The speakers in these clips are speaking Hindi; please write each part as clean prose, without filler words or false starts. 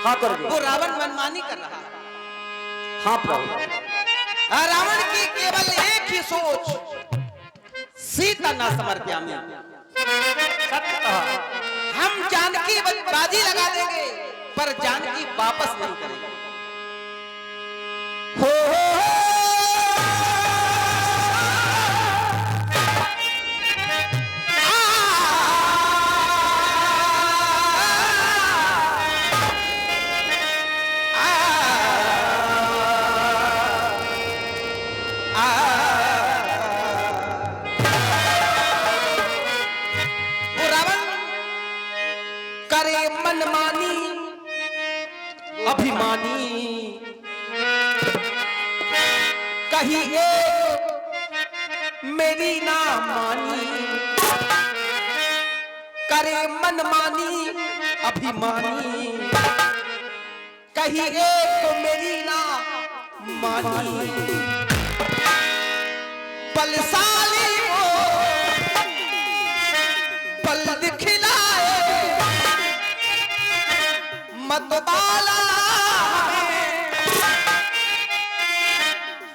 हाँ कर दिया। वो रावण मनमानी कर रहा है। हाँ प्रभु। रावण की केवल एक ही सोच, सीता ना समर्प्यामि। सत्य कहा। हम जानकी बाजी लगा देंगे पर जानकी वापस नहीं करेंगे। मनमानी अभिमानी कहीं एक मेरी ना मानी, करे मनमानी अभिमानी कहीं एक मेरी ना मानी। बलशाली वो बल दिखलाए मतवाला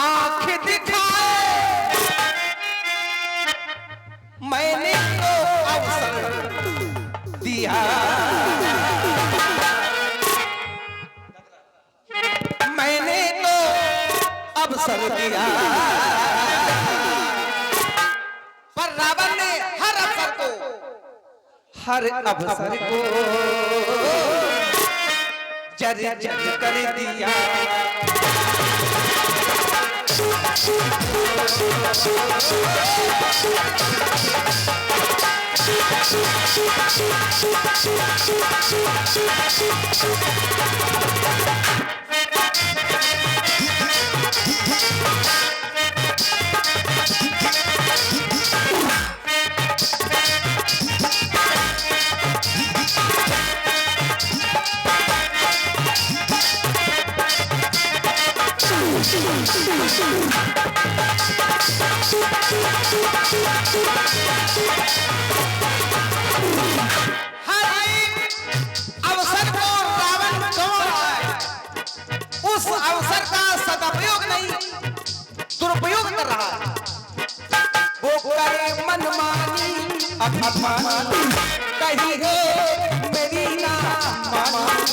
आंख दिखाए, मैंने तो अवसर दिया, मैंने तो अवसर दिया। पर रावण ने हर अवसर को जर जर कर दिया। हर एक अवसर को रावण छोड़ रहा है, उस अवसर का सदुपयोग नहीं दुरुपयोग कर रहा है। वो करे मनमानी अभिमानी कहीं है मेरी ना मानी।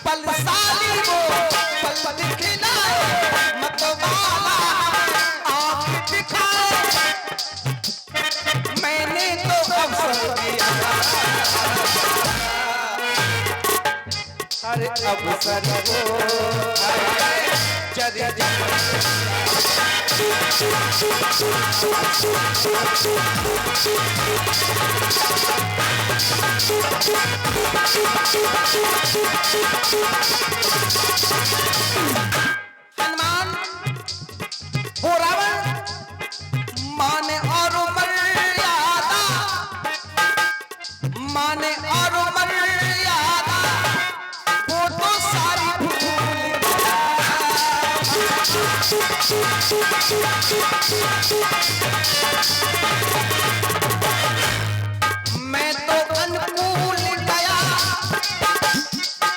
बलशाली वो बल दिखलाए मतवाला आंख दिखाए, मैंने तो अवसर दिया, हर अवसर को जर हनुमान वो रावण माने और मर्यादा, माने और मर्यादा वो तो सारी मैं तो अनुकूल गया,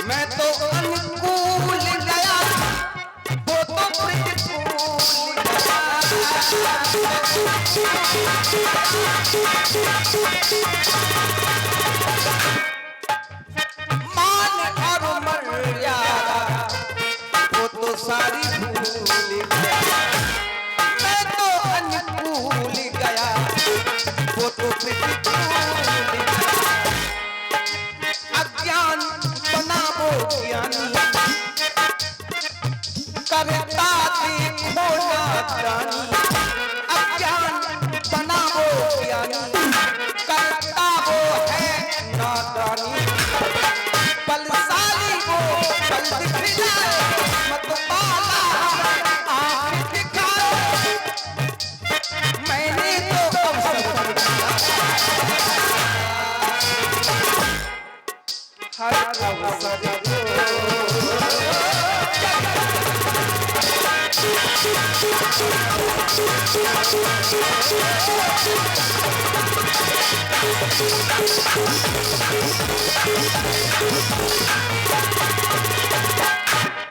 मैं तो अनुकूल गया वो तो प्रतिकूल मान और मर्यादा वो तो सारी भूल गया। मैं तो अनुकूल गया वो तो प्रतिकूल गया। अज्ञान बना वो ज्ञानी करता देखो नादानी। अज्ञान बना वो ज्ञानी करता वो है नादानी। बलशाली वो बल दिखलाए मतवाला आंख दिखाए, मैंने तो अवसर दिया, हर अवसर को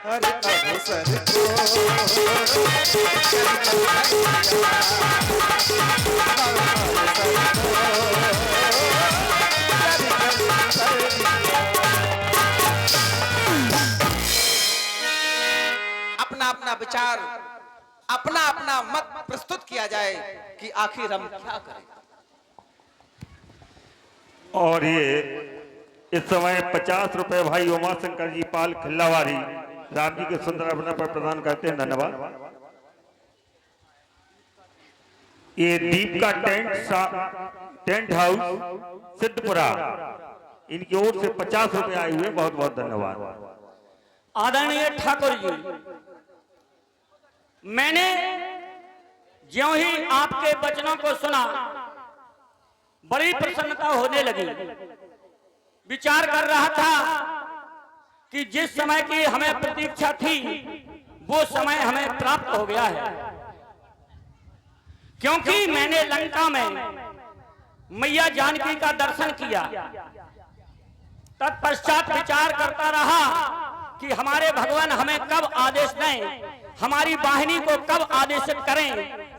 हर अवसर को अपना अपना विचार, अपना अपना मत प्रस्तुत किया जाए कि आखिर हम क्या करें। और ये इस समय 50 रुपए भाई उमाशंकर जी पाल खिल्लावारी राम जी के सुंदर अपना पर प्रदान करते हैं। धन्यवाद। ये दीप का टेंट हाउस सिद्धपुरा, इनकी ओर से 50 रुपए आए हुए, बहुत बहुत धन्यवाद। आदरणीय ठाकुर जी, मैंने ज्यों ही आपके वचनों को सुना बड़ी प्रसन्नता होने लगी। विचार कर रहा था कि जिस समय की हमें प्रतीक्षा थी वो समय हमें प्राप्त हो गया है, क्योंकि मैंने लंका में मैया जानकी का दर्शन किया। तत्पश्चात विचार करता रहा कि हमारे भगवान हमें कब आदेश दें, हमारी वाहिनी को कब आदेशित करें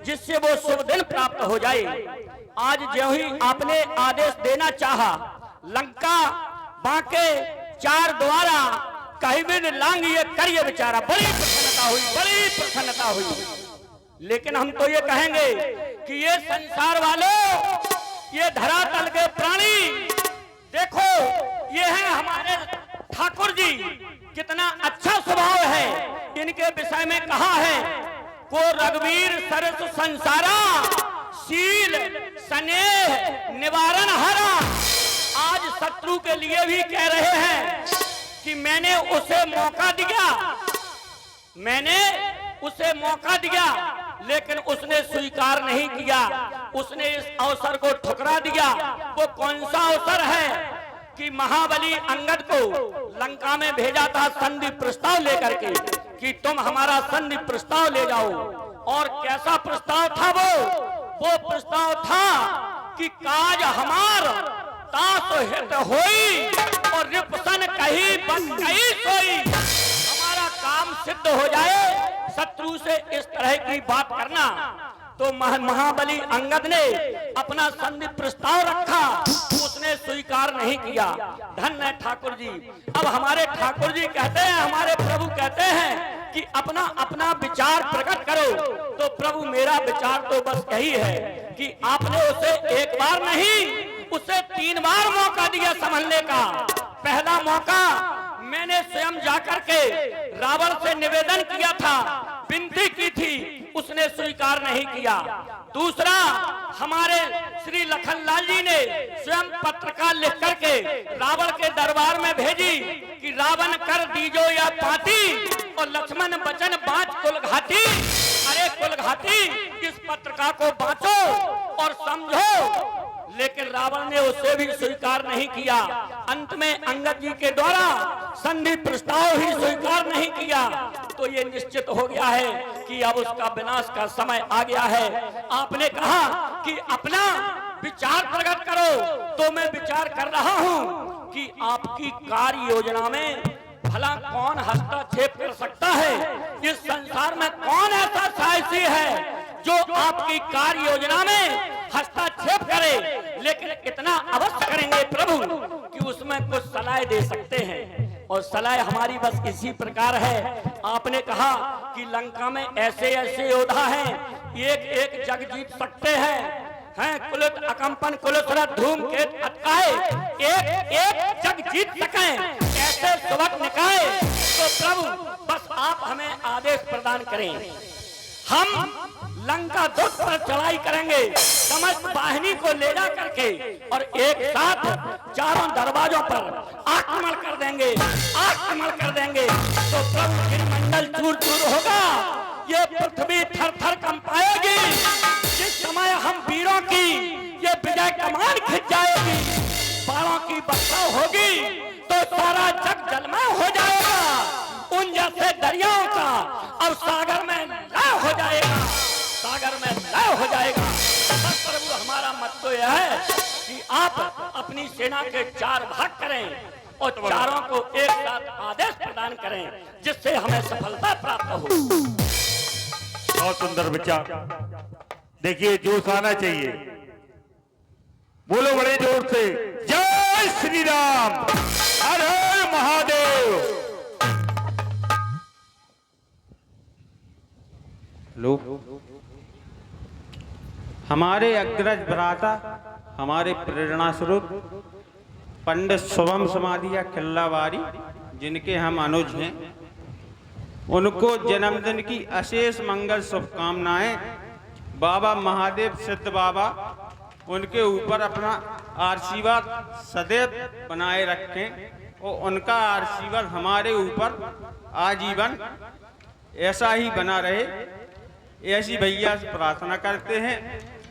जिससे वो शुभ दिन प्राप्त हो जाए। आज जो ही आपने आदेश देना चाहा, लंका बांके चार द्वारा कहीं भी लांग ये करिए बेचारा, बड़ी प्रसन्नता हुई, बड़ी प्रसन्नता हुई। लेकिन हम तो ये कहेंगे कि ये संसार वालों, ये धरातल के प्राणी, देखो ये है हमारे ठाकुर जी, कितना अच्छा स्वभाव है। इनके विषय में कहा है, को रघुवीर सरस संसारा, शील स्नेह निवारण हरा। आज शत्रु के लिए भी कह रहे हैं कि मैंने उसे मौका दिया, मैंने उसे मौका दिया, लेकिन उसने स्वीकार नहीं किया, उसने इस अवसर को ठुकरा दिया। वो कौन सा अवसर है कि महाबली अंगद को लंका में भेजा था संधि प्रस्ताव लेकर के कि तुम हमारा संधि प्रस्ताव ले जाओ। और कैसा प्रस्ताव था वो प्रस्ताव था कि काज हमार तास हित होई और रिपसन कहीं बन कहीं सोई, हमारा काम सिद्ध हो जाए। शत्रु से इस तरह की बात करना, तो महाबली अंगद ने अपना संधि प्रस्ताव रखा, उसने स्वीकार नहीं किया। धन्य ठाकुर जी। अब हमारे ठाकुर जी कहते हैं, हमारे प्रभु कहते हैं कि अपना अपना विचार प्रकट करो। तो प्रभु मेरा विचार तो बस यही है कि आपने उसे एक बार नहीं, उसे 3 बार मौका दिया संभलने का। पहला मौका मैंने स्वयं जाकर के रावण से निवेदन किया था, विनती की थी, उसने स्वीकार नहीं किया। दूसरा, हमारे श्री लखनलाल जी ने स्वयं पत्रकार लिख करके रावण के दरबार में भेजी कि रावण कर दीजो या पाती और लक्ष्मण बचन बाँच कुलघाटी। अरे कुलघाटी, इस पत्रिका को बाँचो और समझो। लेकिन रावण ने उसे भी स्वीकार नहीं किया। अंत में अंगद जी के द्वारा संधि प्रस्ताव ही स्वीकार नहीं किया। तो ये निश्चित हो गया है कि अब उसका विनाश का समय आ गया है। आपने कहा कि अपना विचार प्रकट करो, तो मैं विचार कर रहा हूं कि आपकी कार्य योजना में भला कौन हस्तक्षेप कर सकता है। इस संसार में कौन ऐसा साहसी है जो आपकी कार्य योजना में हस्तक्षेप करे। लेकिन इतना अवश्य करेंगे प्रभु कि उसमें कुछ सलाह दे सकते हैं, और सलाह हमारी बस इसी प्रकार है। आपने कहा कि लंका में ऐसे ऐसे योद्धा हैं, एक एक जग जीत सकते हैं, कुलित अकंपन कुलसुरत धूमकेत अटकाए, एक एक जग जीत सके ऐसे सुवट निकाय। तो प्रभु बस आप हमें आदेश प्रदान करें, हम लंका दुर्ग पर चढ़ाई करेंगे, समस्त वाहिनी को ले जा करके और एक साथ चारों दरवाजों पर आक्रमण कर देंगे, आक्रमण कर देंगे। तो प्रभु गिरिमंडल चूर चूर होगा, ये पृथ्वी थर थर कंपाएगी। जिस समय हम वीरों की ये विजय कमान खिंच जाएगी, बाणों की बरसात होगी, तो सारा जग जलमय हो जाएगा। उन जैसे दरियाओं का अब सागर में लय हो जाएगा। सागर में लय हो जाएगा। बस प्रभु हमारा मत तो यह है कि आप अपनी सेना के 4 भाग करें और चारों को एक साथ आदेश प्रदान करें, जिससे हमें सफलता प्राप्त हो। बहुत सुंदर विचार। देखिए जोश आना चाहिए, बोलो बड़े जोर से, जय श्री राम, हर हर महादेव। लोग हमारे अग्रज भ्राता, हमारे प्रेरणा स्वरूप पंडित शुभम समाधिया खिल्लावारी, जिनके हम अनुज हैं, उनको जन्मदिन की अशेष मंगल शुभकामनाएं। बाबा महादेव सिद्ध बाबा उनके ऊपर अपना आशीर्वाद सदैव बनाए रखें और उनका आशीर्वाद हमारे ऊपर आजीवन ऐसा ही बना रहे, ऐसी भैया से प्रार्थना करते हैं।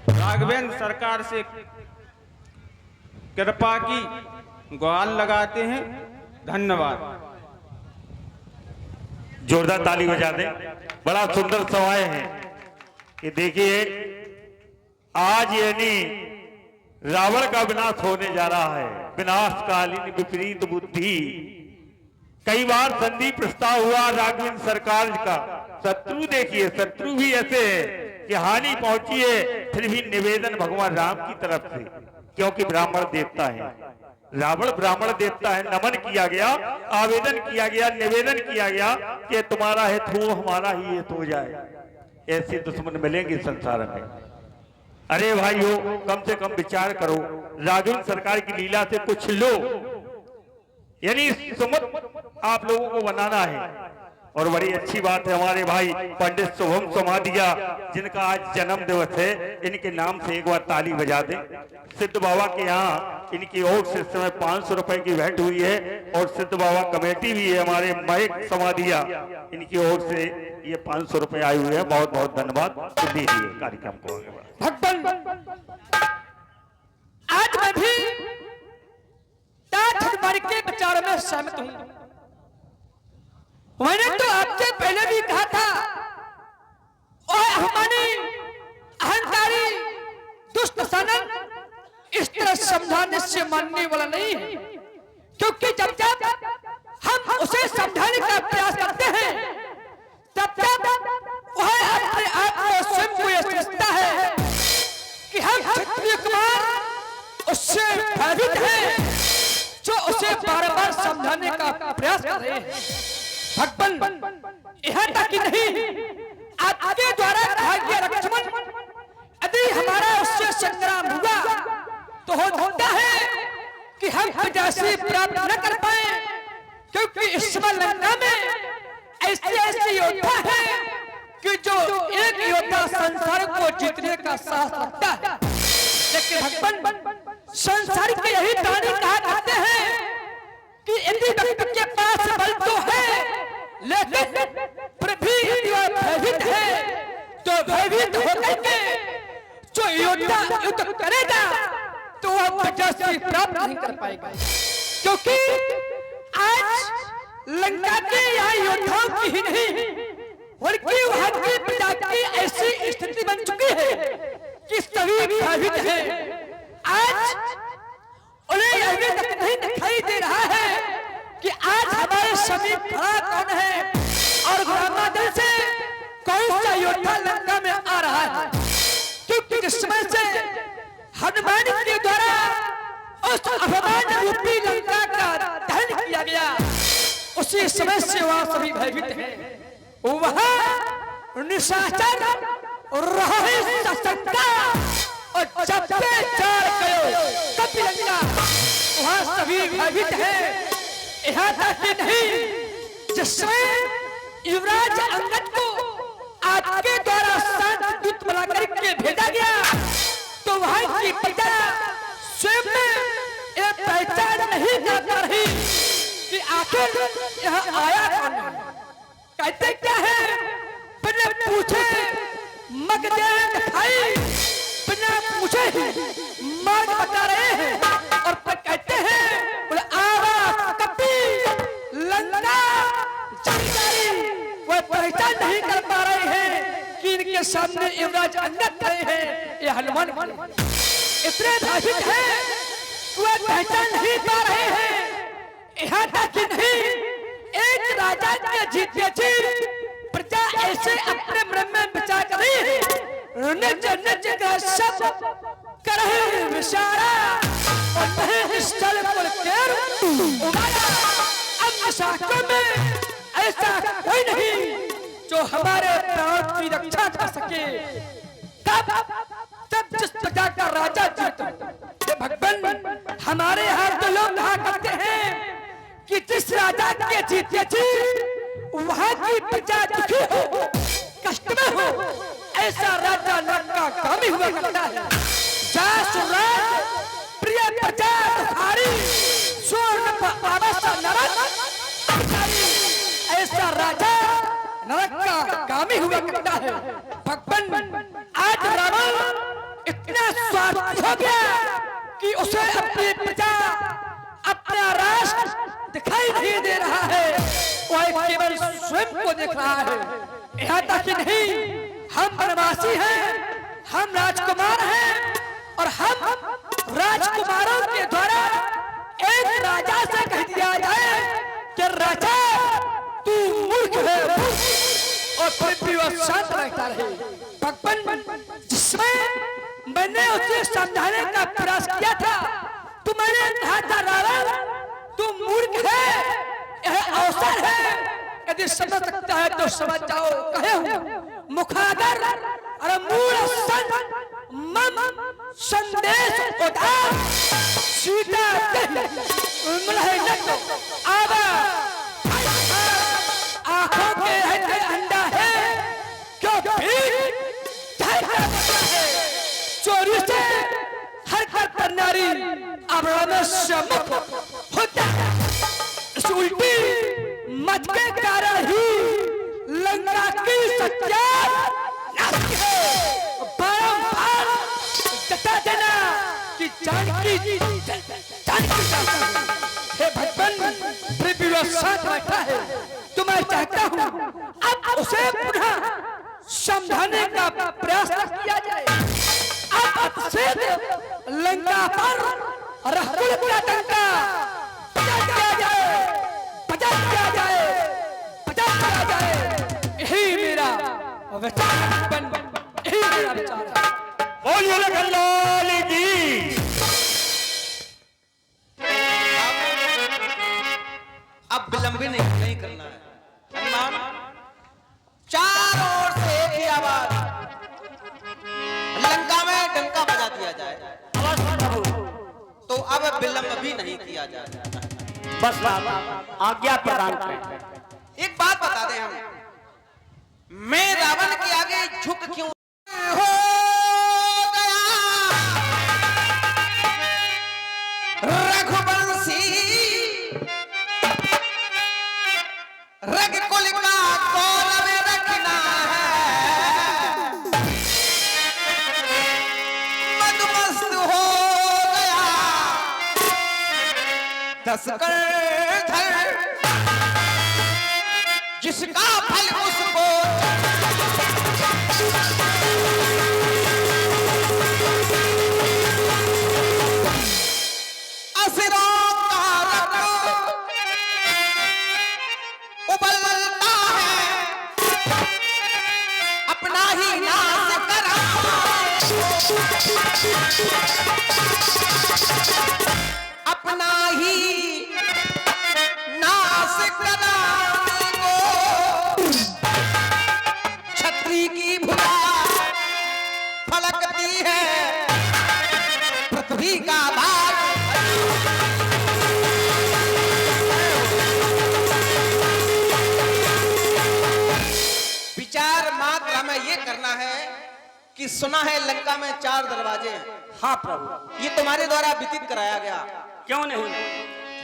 राघवेंद्र सरकार से कृपा की गुहार लगाते हैं। धन्यवाद। जोरदार ताली बजा दें। बड़ा सुंदर सवाए हैं कि देखिए आज यानी रावण का विनाश होने जा रहा है। विनाशकालीन विपरीत बुद्धि, कई बार संधि प्रस्ताव हुआ राघवेंद्र सरकार का। शत्रु देखिए, शत्रु भी ऐसे है कि हानि पहुंची है, फिर भी निवेदन भगवान राम की तरफ से, क्योंकि ब्राह्मण देवता है, रावण ब्राह्मण देवता है। नमन किया गया, आवेदन किया गया, निवेदन किया गया कि तुम्हारा हित हो, हमारा ही हित हो जाए। ऐसे दुश्मन मिलेंगे संसार में। अरे भाइयों, कम से कम विचार करो, राघवेंद्र सरकार की लीला से कुछ लो, यानी सुमत आप लोगों को बनाना है। और बड़ी अच्छी बात है, हमारे भाई पंडित शुभम समाधिया, जिनका आज जन्म दिवस है, इनके नाम से एक बार ताली बजा दें। सिद्ध बाबा के यहाँ इनकी ओर से इस समय 500 रुपए की भेंट हुई है और सिद्ध बाबा कमेटी भी है, हमारे महक समाधिया, इनकी ओर से ये 500 रुपए आए हुए हैं। बहुत बहुत धन्यवाद। तो दीजिए कार्यक्रम को आगे बढ़ा। भगवान आज मैं भी हमारे के विचार में सहमत हूं। मैंने तो आपसे पहले भी कहा था, और हमारी अहंकारी दुष्ट सनन इस तरह समझाने से मानने वाला नहीं है, क्योंकि जब जब हम उसे समझाने का प्रयास करते हैं तब तब वह अपने आप को स्वयं को यह समझता है कि हम क्षत्रिय कुमार उससे भयभीत हैं, जो उसे बार बार समझाने का प्रयास कर रहे हैं। भगवान यहाँ तक ही नहीं, आपके द्वारा कहा गया लक्ष्मण, यदि हमारा उससे संग्राम हुआ तो हो सकता है कि हम प्रजासी प्राप्त न कर पाए, क्योंकि इस समय लंका में ऐसे ऐसे योद्धा हैं कि जो एक योद्धा संसार को जीतने का साहस रखता है। लेकिन भगवान संसार के यही प्राणी कहा करते हैं कि यदि व्यक्ति के पास बल तो है, लेकिन फिर भी यदि वह भयभीत है तो भयभीत होकर के जो योद्धा युद्ध करेगा तो वह विजय प्राप्त नहीं कर पाएगा, क्योंकि आज लंका के यहाँ योद्धाओं की ही नहीं बल्कि वहां की प्रजा की ऐसी स्थिति बन चुकी है कि सभी भयभीत हैं। आज उन्हें यह भी नहीं दिखाई दे रहा है कि आज हमारे समीप खड़ा कौन है और ग्रामांचल से कौन सा योद्धा लंका में आ रहा है, क्योंकि जिस समय से हनुमान के द्वारा उस अभिमान रूपी लंका का दहन किया गया, उसी समय से वह सभी भयभीत हैं। वह निशाचर रहे सशंका और जब से चार गयो कपिलंगा, वहां सभी भयभीत हैं। यहाँ तक कि नहीं, जिसमें युवराज अंगद को आपके द्वारा शांत दूत बना करके भेजा गया, तो वहां की प्रजा स्वयं में यह पहचान नहीं कर पा रही कि आखिर यह आया कौन है। कहते क्या है, बिना पूछे मगदेंग भाई, बिना पूछे ही मार्ग बता रहे हैं। और फिर कहते हैं, बोले आवा कपी लंका जानकारी, वह पहचान नहीं कर पा रहे हैं कि इनके सामने युवराज अंगद खड़े हैं, ये हनुमान इतने धार्मिक हैं वह पहचान नहीं पा रहे हैं। यहाँ तक कि नहीं, एक राजा के जीते जी प्रजा ऐसे अपने मन में विचार कर रही है, निज निज का सब करे विचारा और नहीं स्थल पर केर उमारा। अब शास्त्रों में ऐसा कोई नहीं जो हमारे प्राण की रक्षा कर सके। तब जिस प्रजा का राजा जीता, भगवान हमारे यहाँ तो लोग कहा करते हैं कि जिस राजा के जीते जी वहाँ की प्रजा दुखी हो, कष्ट में हो, ऐसा राजा नरक का कामी हुआ करता है। जा सुराज प्रिय प्रजा तुम्हारी स्वर्ण पर आवासा नरक, ऐसा राजा नरक का कामी हुआ करता है। भगवान आज रावण इतना स्वार्थी हो गया कि उसे अपनी प्रजा, अपना राष्ट्र दिखाई नहीं दे रहा है, वह केवल स्वयं को देख रहा है। यहाँ तक कि नहीं, हम वनवासी हैं, हम राजकुमार हैं और हम राजकुमारों के द्वारा एक राजा से कह दिया जाए कि राजा तू मूर्ख है और फिर भी वह शांत रहता रहे। भगवान जिसमें मैंने उसे समझाने का प्रयास किया था, तुम्हारे कहा था रावण तू मूर्ख है, यह अवसर है, यदि समझ सकता है तो समझ जाओ। कहे हूँ मुखागर और मूल सन मम संदेश उधार सीता आवा आंखों के अंडा है क्यों चोरी से हरकत करनारी अवराम मुख होता है। इस उल्टी मत के कारण ही लंका की सत्याग बारंबार बता देना कि जानकी हे भगवान फिर भी वह साथ बैठा है। तो मैं चाहता हूँ अब उसे पुनः समझाने का प्रयास किया जाए। अब से लंका पर राहुल का डंका बजा दिया जाए, बजा दिया जाए, बजा दिया जाए। यही मेरा विचार है, यही मेरा विचार है। बोलिए लखनलाल की। अब विलंब भी नहीं करना है। हनुमान चारों ओर से एक ही आवाज, लंका में डंका बजा दिया जाए। तो अब विलंब भी नहीं किया जाए। बस आज्ञा प्रदान करें। एक बात बता दें हम, मैं रावण के आगे झुक क्यों हो गया? रघुवंशी रग कुल का गौरव रखना है, मदमस्त हो गया दसकर धर, जिसका फल उसको असुरों का रक्त उबलता है, अपना ही नाश करा, अपना ही नाश कराने को छतरी की भुजा फलकती है, पृथ्वी का भाग विचार मात्र हमें ये करना है कि सुना है लंका में 4 दरवाजे हैं। हाँ प्रभु, ये तुम्हारे द्वारा विदित कराया गया, क्यों नहीं?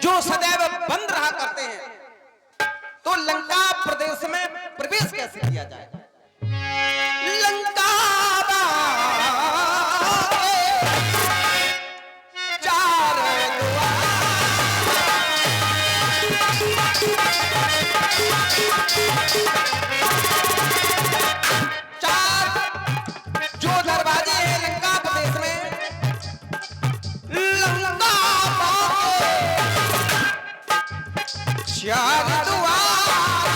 जो सदैव बंद रहा करते हैं। तो लंका प्रदेश में प्रवेश कैसे किया जाए? लंका चार चार दुआर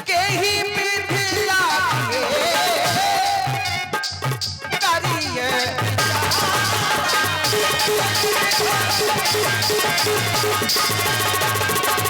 के ही विधिया करिए विचार।